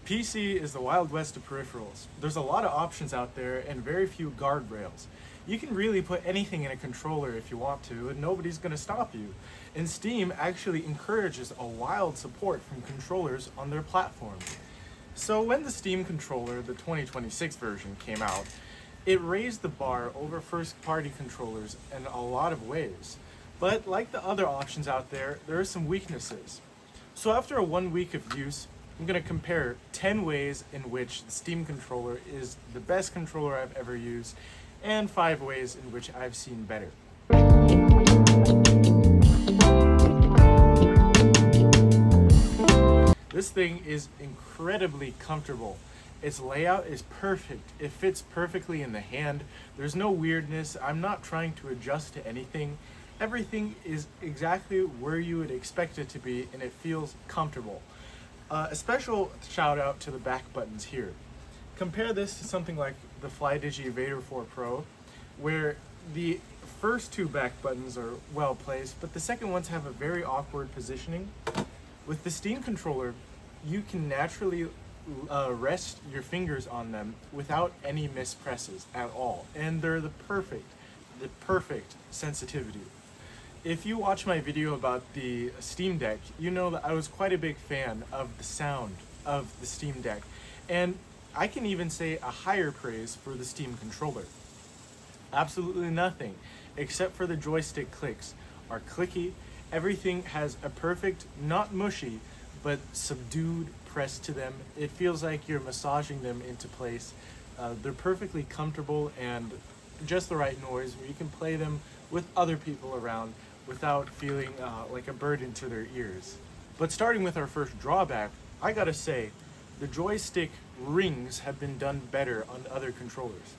PC is the Wild West of peripherals. There's a lot of options out there and very few guardrails. You can really put anything in a controller if you want to, and nobody's going to stop you. And Steam actually encourages a wild support from controllers on their platform. So when the Steam controller, the 2026 version, came out, it raised the bar over first-party controllers in a lot of ways. But like the other options out there are some weaknesses. So after a 1 week of use, I'm going to compare 10 ways in which the Steam controller is the best controller I've ever used, and 5 ways in which I've seen better. This thing is incredibly comfortable. Its layout is perfect. It fits perfectly in the hand. There's no weirdness. I'm not trying to adjust to anything. Everything is exactly where you would expect it to be, and it feels comfortable. A special shout out to the back buttons here. Compare this to something like the FlyDigi Vader 4 Pro, where the first 2 back buttons are well placed, but the second ones have a very awkward positioning. With the Steam controller, you can naturally rest your fingers on them without any mispresses at all, and they're the perfect sensitivity. If you watch my video about the Steam Deck, you know that I was quite a big fan of the sound of the Steam Deck, and I can even say a higher praise for the Steam controller. Absolutely nothing, except for the joystick clicks, are clicky. Everything has a perfect, not mushy, but subdued press to them. It feels like you're massaging them into place. They're perfectly comfortable and just the right noise where you can play them with other people around without feeling like a burden to their ears. But starting with our first drawback, I gotta say, the joystick rings have been done better on other controllers.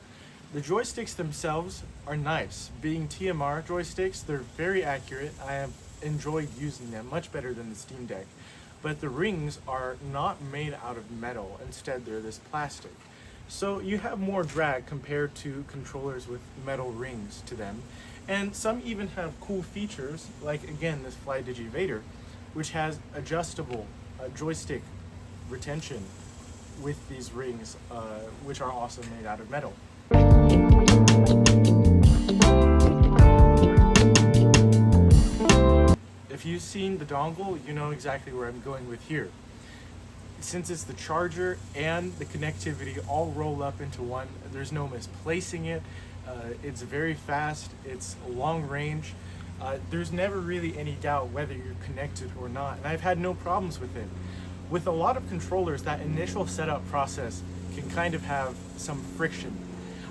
The joysticks themselves are nice. Being TMR joysticks, they're very accurate. I have enjoyed using them much better than the Steam Deck. But the rings are not made out of metal. Instead, they're this plastic. So you have more drag compared to controllers with metal rings to them. And some even have cool features, like again this FlyDigi Vader, which has adjustable joystick retention with these rings, which are also made out of metal. If you've seen the dongle, you know exactly where I'm going with here. Since it's the charger and the connectivity all roll up into one, there's no misplacing it. It's very fast, it's long range. There's never really any doubt whether you're connected or not, and I've had no problems with it. With a lot of controllers, that initial setup process can kind of have some friction.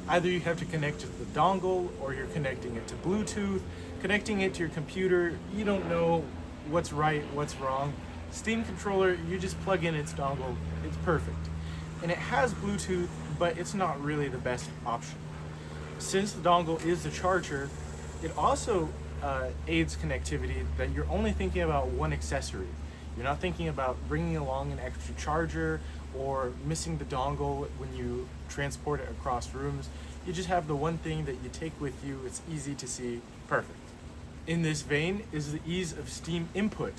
Either you have to connect to the dongle, or you're connecting it to Bluetooth, connecting it to your computer. You don't know what's right, what's wrong. Steam controller, you just plug in its dongle, it's perfect. And it has Bluetooth, but it's not really the best option. Since the dongle is the charger, it also aids connectivity that you're only thinking about one accessory. You're not thinking about bringing along an extra charger or missing the dongle when you transport it across rooms. You just have the one thing that you take with you. It's easy to see, perfect. In this vein is the ease of Steam input.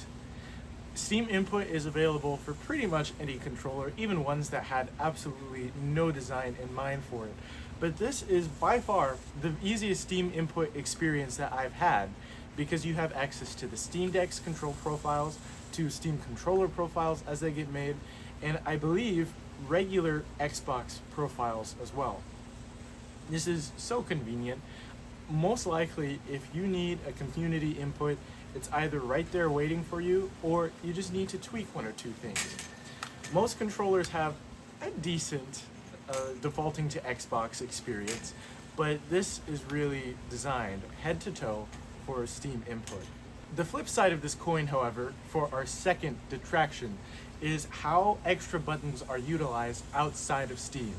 Steam input is available for pretty much any controller, even ones that had absolutely no design in mind for it. But this is by far the easiest Steam input experience that I've had, because you have access to the Steam Deck's control profiles, to Steam controller profiles as they get made, and I believe regular Xbox profiles as well. This is so convenient. Most likely, if you need a community input, it's either right there waiting for you, or you just need to tweak 1 or 2 things. Most controllers have a decent defaulting to Xbox experience, but this is really designed head to toe for Steam input. The flip side of this coin, however, for our second detraction, is how extra buttons are utilized outside of Steam,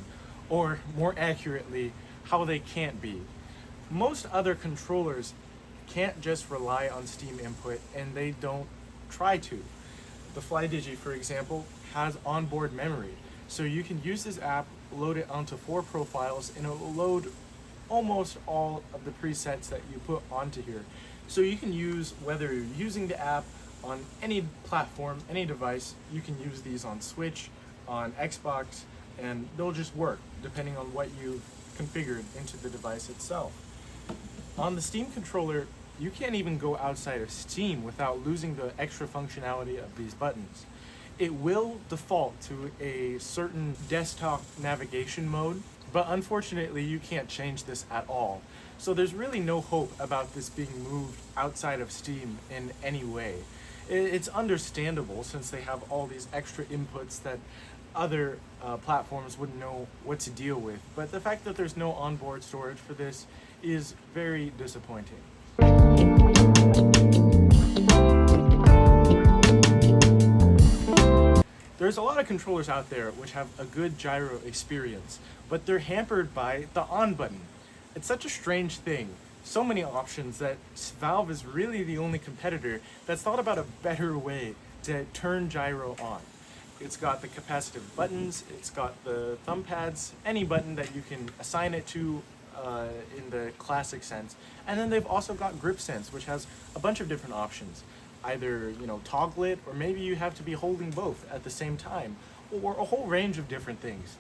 or more accurately, how they can't be. Most other controllers can't just rely on Steam input, and they don't try to. The FlyDigi, for example, has onboard memory, so you can use this app, load it onto 4 profiles, and it will load almost all of the presets that you put onto here. So you can use, whether you're using the app on any platform, any device, you can use these on Switch, on Xbox, and they'll just work depending on what you've configured into the device itself. On the Steam controller, you can't even go outside of Steam without losing the extra functionality of these buttons. It will default to a certain desktop navigation mode, but unfortunately you can't change this at all. So there's really no hope about this being moved outside of Steam in any way. It's understandable since they have all these extra inputs that other platforms wouldn't know what to deal with, but the fact that there's no onboard storage for this is very disappointing. There's a lot of controllers out there which have a good gyro experience, but they're hampered by the on button. It's such a strange thing. So many options that Valve is really the only competitor that's thought about a better way to turn gyro on. It's got the capacitive buttons, it's got the thumb pads, any button that you can assign it to in the classic sense. And then they've also got grip sense, which has a bunch of different options. Either, toggle it, or maybe you have to be holding both at the same time, or a whole range of different things.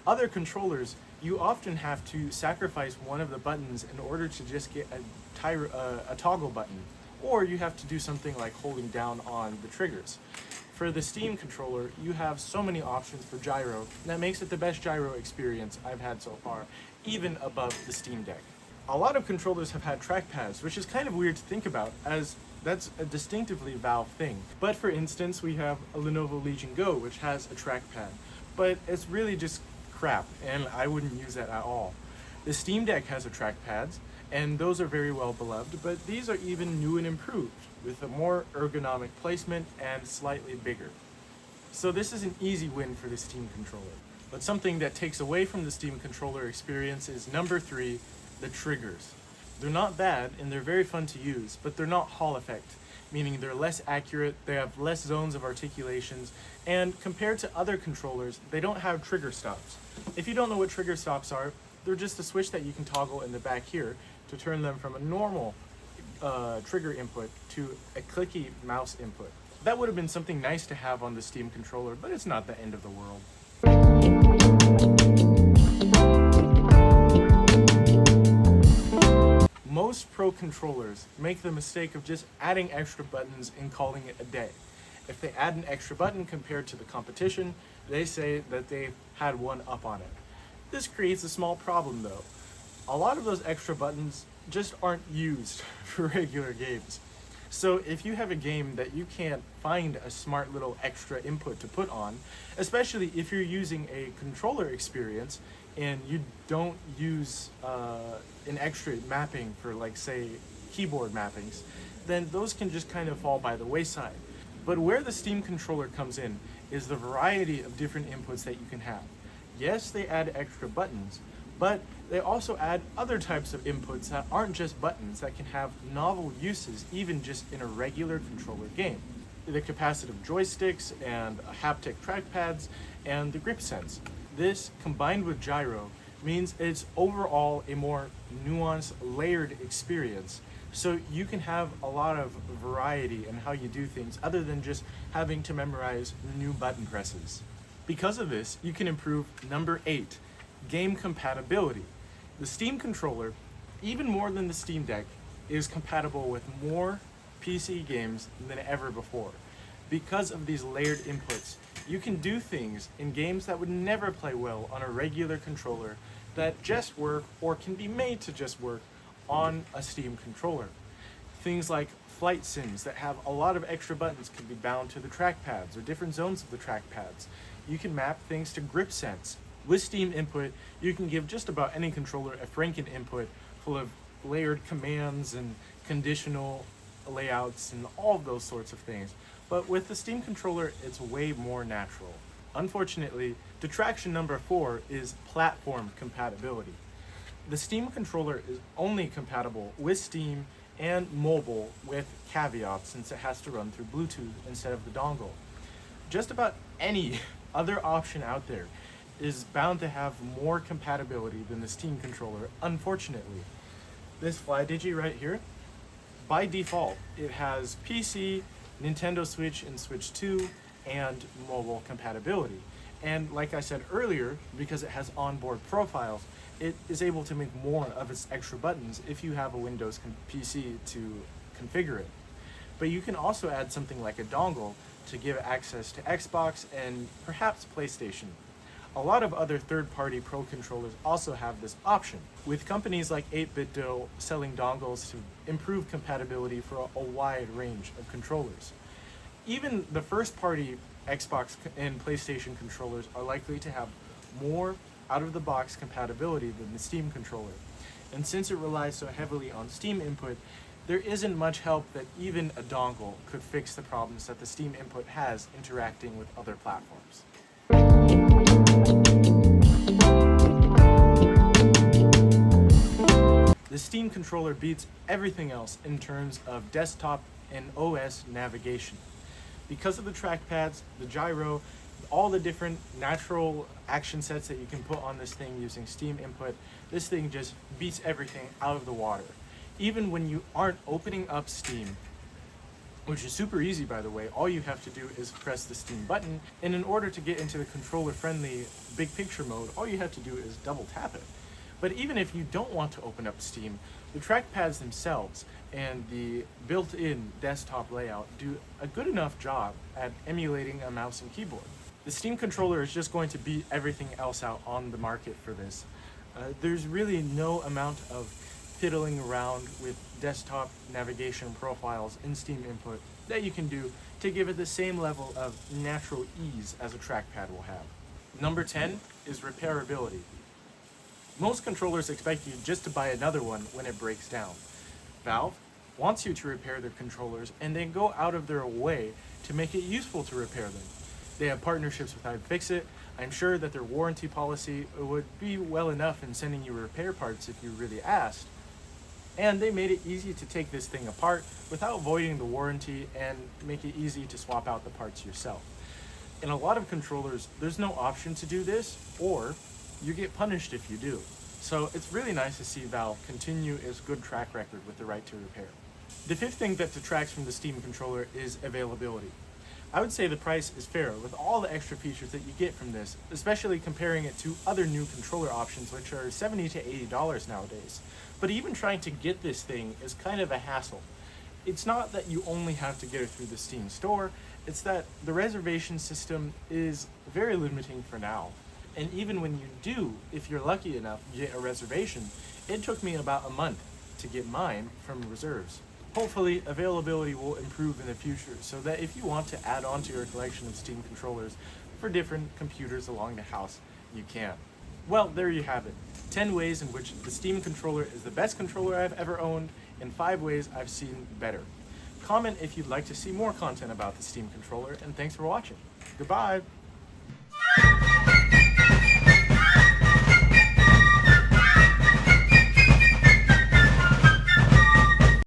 Other controllers, you often have to sacrifice one of the buttons in order to just get a toggle button, or you have to do something like holding down on the triggers. For the Steam controller, you have so many options for gyro, and that makes it the best gyro experience I've had so far, even above the Steam Deck. A lot of controllers have had trackpads, which is kind of weird to think about, as that's a distinctively Valve thing. But for instance, we have a Lenovo Legion Go, which has a trackpad, but it's really just crap, and I wouldn't use that at all. The Steam Deck has a trackpads, and those are very well beloved, but these are even new and improved, with a more ergonomic placement and slightly bigger. So this is an easy win for the Steam controller. But something that takes away from the Steam controller experience is number 3, the triggers. They're not bad and they're very fun to use, but they're not Hall effect, meaning they're less accurate, they have less zones of articulations, and compared to other controllers, they don't have trigger stops. If you don't know what trigger stops are, they're just a switch that you can toggle in the back here to turn them from a normal trigger input to a clicky mouse input. That would have been something nice to have on the Steam controller, but it's not the end of the world. Most pro controllers make the mistake of just adding extra buttons and calling it a day. If they add an extra button compared to the competition, they say that they had one up on it. This creates a small problem though. A lot of those extra buttons just aren't used for regular games. So if you have a game that you can't find a smart little extra input to put on, especially if you're using a controller experience and you don't use an extra mapping for, like, say, keyboard mappings, then those can just kind of fall by the wayside. But where the Steam controller comes in is the variety of different inputs that you can have. Yes, they add extra buttons, but they also add other types of inputs that aren't just buttons, that can have novel uses even just in a regular controller game. The capacitive joysticks and haptic trackpads and the grip sense. This, combined with gyro, means it's overall a more nuanced, layered experience. So you can have a lot of variety in how you do things other than just having to memorize new button presses. Because of this, you can improve number 8, game compatibility. The Steam controller, even more than the Steam Deck, is compatible with more PC games than ever before. Because of these layered inputs, you can do things in games that would never play well on a regular controller that just work or can be made to just work on a Steam controller. Things like flight sims that have a lot of extra buttons can be bound to the trackpads or different zones of the trackpads. You can map things to grip sense. With Steam input, you can give just about any controller a Franken input full of layered commands and conditional layouts and all of those sorts of things. But with the Steam controller, it's way more natural. Unfortunately, detraction number 4 is platform compatibility. The Steam controller is only compatible with Steam and mobile, with caveats since it has to run through Bluetooth instead of the dongle. Just about any other option out there is bound to have more compatibility than the Steam controller, unfortunately. This FlyDigi right here, by default, it has PC, Nintendo Switch and Switch 2, and mobile compatibility. And like I said earlier, because it has onboard profiles, it is able to make more of its extra buttons if you have a Windows PC to configure it. But you can also add something like a dongle to give access to Xbox and perhaps PlayStation. A lot of other third-party Pro controllers also have this option, with companies like 8BitDo selling dongles to improve compatibility for a wide range of controllers. Even the first-party Xbox and PlayStation controllers are likely to have more out-of-the-box compatibility than the Steam controller. And since it relies so heavily on Steam input, there isn't much help that even a dongle could fix the problems that the Steam input has interacting with other platforms. The Steam controller beats everything else in terms of desktop and OS navigation. Because of the trackpads, the gyro, all the different natural action sets that you can put on this thing using Steam input, this thing just beats everything out of the water. Even when you aren't opening up Steam, which is super easy by the way, all you have to do is press the Steam button, and in order to get into the controller-friendly big picture mode, all you have to do is double tap it. But even if you don't want to open up Steam, the trackpads themselves and the built-in desktop layout do a good enough job at emulating a mouse and keyboard. The Steam controller is just going to beat everything else out on the market for this. There's really no amount of fiddling around with desktop navigation profiles in Steam input that you can do to give it the same level of natural ease as a trackpad will have. Number 10 is repairability. Most controllers expect you just to buy another one when it breaks down. Valve wants you to repair their controllers and they go out of their way to make it useful to repair them. They have partnerships with iFixit. I'm sure that their warranty policy would be well enough in sending you repair parts if you really asked. And they made it easy to take this thing apart without voiding the warranty and make it easy to swap out the parts yourself. In a lot of controllers, there's no option to do this, or you get punished if you do. So it's really nice to see Valve continue its good track record with the right to repair. The fifth thing that detracts from the Steam controller is availability. I would say the price is fair with all the extra features that you get from this, especially comparing it to other new controller options which are $70 to $80 nowadays. But even trying to get this thing is kind of a hassle. It's not that you only have to get it through the Steam store, it's that the reservation system is very limiting for now. And even when you do, if you're lucky enough, get a reservation, it took me about a month to get mine from reserves. Hopefully, availability will improve in the future so that if you want to add on to your collection of Steam controllers for different computers along the house, you can. Well, there you have it. 10 ways in which the Steam controller is the best controller I've ever owned, and 5 ways I've seen better. Comment if you'd like to see more content about the Steam controller, and thanks for watching. Goodbye!